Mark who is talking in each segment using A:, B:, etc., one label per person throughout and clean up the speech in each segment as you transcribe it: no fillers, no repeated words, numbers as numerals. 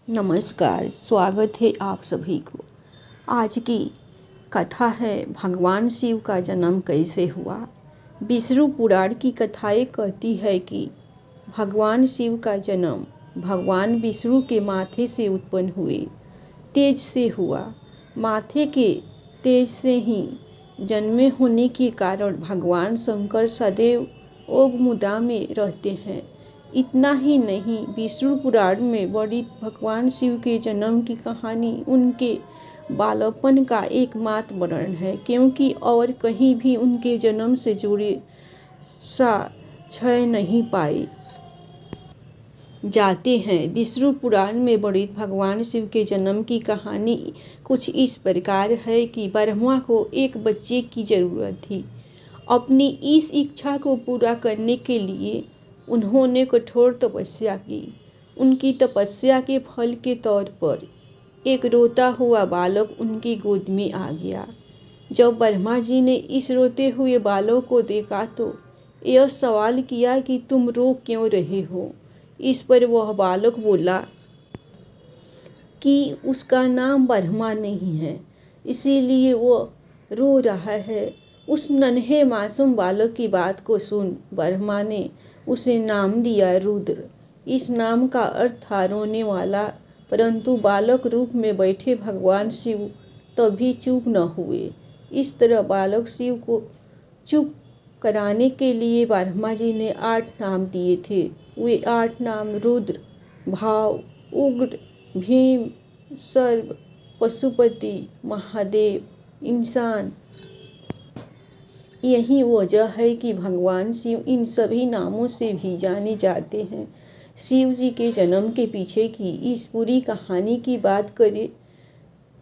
A: नमस्कार, स्वागत है आप सभी को। आज की कथा है भगवान शिव का जन्म कैसे हुआ। विष्णु पुराण की कथाएं कहती है कि भगवान शिव का जन्म भगवान विष्णु के माथे से उत्पन्न हुए तेज से हुआ। माथे के तेज से ही जन्मे होने के कारण भगवान शंकर सदैव ओग मुदा में रहते हैं। इतना ही नहीं, विष्णु पुराण में वर्णित भगवान शिव के जन्म की कहानी उनके बालपन का एकमात्र वर्णन है, क्योंकि और कहीं भी उनके जन्म से जुड़े साक्ष्य नहीं पाए जाते हैं। विष्णु पुराण में वर्णित भगवान शिव के जन्म की कहानी कुछ इस प्रकार है कि ब्रह्मा को एक बच्चे की जरूरत थी। अपनी इस इच्छा को पूरा करने के लिए उन्होंने कठोर तपस्या की। उनकी तपस्या के फल के तौर पर एक रोता हुआ बालक उनकी गोद में आ गया। जब ब्रह्मा जी ने इस रोते हुए बालक को देखा तो यह सवाल किया कि तुम रो क्यों रहे हो। इस पर वह बालक बोला कि उसका नाम ब्रह्मा नहीं है, इसीलिए वो रो रहा है। उस नन्हे मासूम बालक की बात को सुन ब्रह्मा ने उसे नाम दिया रुद्र। इस नाम का अर्थ था रोने वाला। परंतु बालक रूप में बैठे भगवान शिव तभी चुप न हुए। इस तरह बालक शिव को चुप कराने के लिए ब्रह्मा जी ने 8 नाम दिए थे। वे 8 नाम रुद्र, भाव, उग्र, भीम, सर्व, पशुपति, महादेव, इंसान। यही वजह है कि भगवान शिव इन सभी नामों से भी जाने जाते हैं। शिव जी के जन्म के पीछे की इस पूरी कहानी की बात करें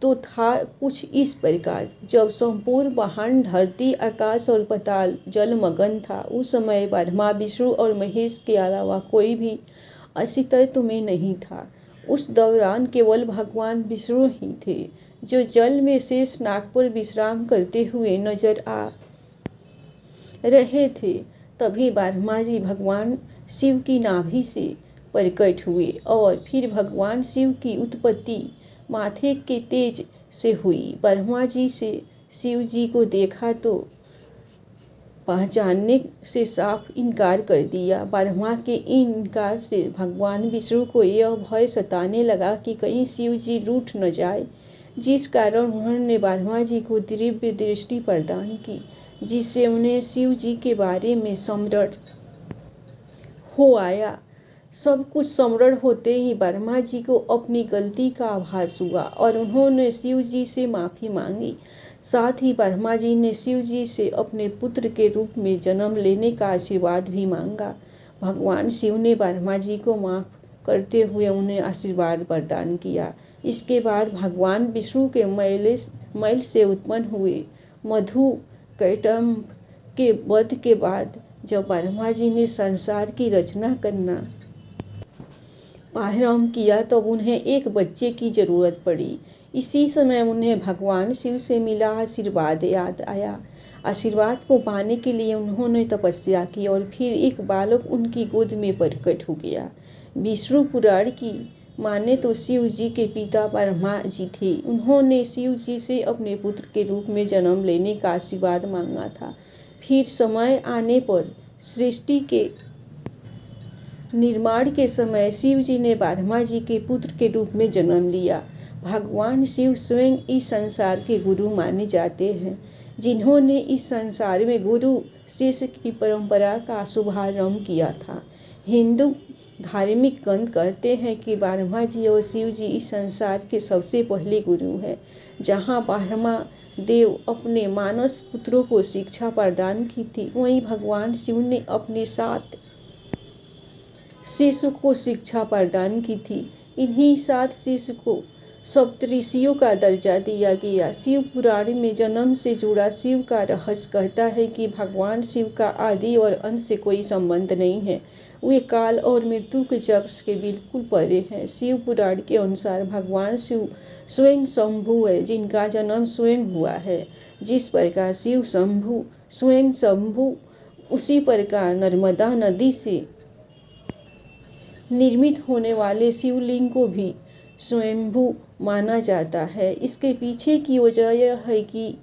A: तो था कुछ इस प्रकार। जब संपूर्ण ब्रह्मांड, धरती, आकाश और पाताल जलमग्न था, उस समय ब्रह्मा, विष्णु और महेश के अलावा कोई भी अस्तित्व में नहीं था। उस दौरान केवल भगवान विष्णु ही थे, जो जल में शेष नाग पर विश्राम करते हुए नजर आ रहे थे। तभी ब्रह्मा जी भगवान शिव की नाभि से प्रकट हुए और फिर भगवान शिव की उत्पत्ति माथे के तेज से हुई। ब्रह्मा जी से शिव जी को देखा तो पहचानने से साफ इनकार कर दिया। ब्रह्मा के इनकार से भगवान विष्णु को यह भय सताने लगा कि कहीं शिव जी रूठ न जाए, जिस कारण उन्होंने ब्रह्मा जी को दिव्य दृष्टि प्रदान की, जिससे उन्हें शिव जी के बारे में स्मरण हो आया। सब कुछ स्मरण होते ही ब्रह्मा जी को अपनी गलती का आभास हुआ और उन्होंने शिव जी से माफी मांगी। साथ ही ब्रह्मा जी ने शिव जी से अपने पुत्र के रूप में जन्म लेने का आशीर्वाद भी मांगा। भगवान शिव ने ब्रह्मा जी को माफ करते हुए उन्हें आशीर्वाद प्रदान किया। इसके बाद भगवान विष्णु के मैल से उत्पन्न हुए मधु कैटभ के वध के बाद जब ब्रह्मा जी ने संसार की रचना करना प्रारंभ किया, तब उन्हें एक बच्चे की जरूरत पड़ी। इसी समय उन्हें भगवान शिव से मिला आशीर्वाद याद आया। आशीर्वाद को पाने के लिए उन्होंने तपस्या की और फिर एक बालक उनकी गोद में प्रकट हो गया। विष्णु पुराण की माने तो शिव जी के पिता ब्रह्मा जी थे। उन्होंने शिव जी से अपने पुत्र के रूप में जन्म लेने का आशीर्वाद मांगा था। फिर समय आने पर सृष्टि के निर्माण के समय शिव जी ने ब्रह्मा जी के पुत्र के रूप में जन्म लिया। भगवान शिव स्वयं इस संसार के गुरु माने जाते हैं, जिन्होंने इस संसार में गुरु शिष्य की परंपरा का शुभारंभ किया था। हिंदू धार्मिक ग्रंथ कहते हैं कि ब्रह्मा जी और शिव जी इस संसार के सबसे पहले गुरु हैं। जहाँ ब्रह्मा देव अपने मानस पुत्रों को शिक्षा प्रदान की थी, वहीं भगवान शिव ने अपने 7 शिष्य को शिक्षा प्रदान की थी। इन्हीं 7 शिष्य को सप्तऋषियों का दर्जा दिया गया। शिव पुराण में जन्म से जुड़ा शिव का रहस्य कहता है कि भगवान शिव का आदि और अंत से कोई संबंध नहीं है। वे काल और मृत्यु के चक्र के बिल्कुल परे हैं। शिव पुराण के अनुसार भगवान शिव स्वयं शंभु है, जिनका जन्म स्वयं हुआ है। जिस प्रकार शिव शंभु स्वयं शंभु, उसी प्रकार नर्मदा नदी से निर्मित होने वाले शिवलिंग को भी स्वयंभू माना जाता है। इसके पीछे की वजह यह है कि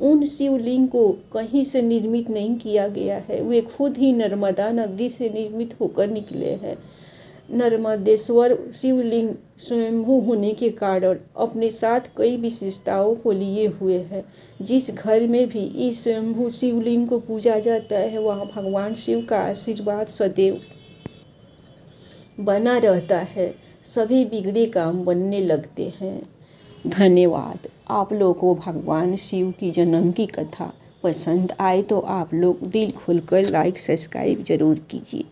A: उन शिवलिंग को कहीं से निर्मित नहीं किया गया है, वे खुद ही नर्मदा नदी से निर्मित होकर निकले हैं। नर्मदेश्वर शिवलिंग स्वयंभू होने के कारण अपने साथ कई विशेषताओं को लिए हुए है। जिस घर में भी इस स्वयंभू शिवलिंग को पूजा जाता है वहाँ भगवान शिव का आशीर्वाद सदैव बना रहता है, सभी बिगड़े काम बनने लगते हैं। धन्यवाद। आप लोगों को भगवान शिव की जन्म की कथा पसंद आए तो आप लोग दिल खोलकर लाइक सब्सक्राइब जरूर कीजिए।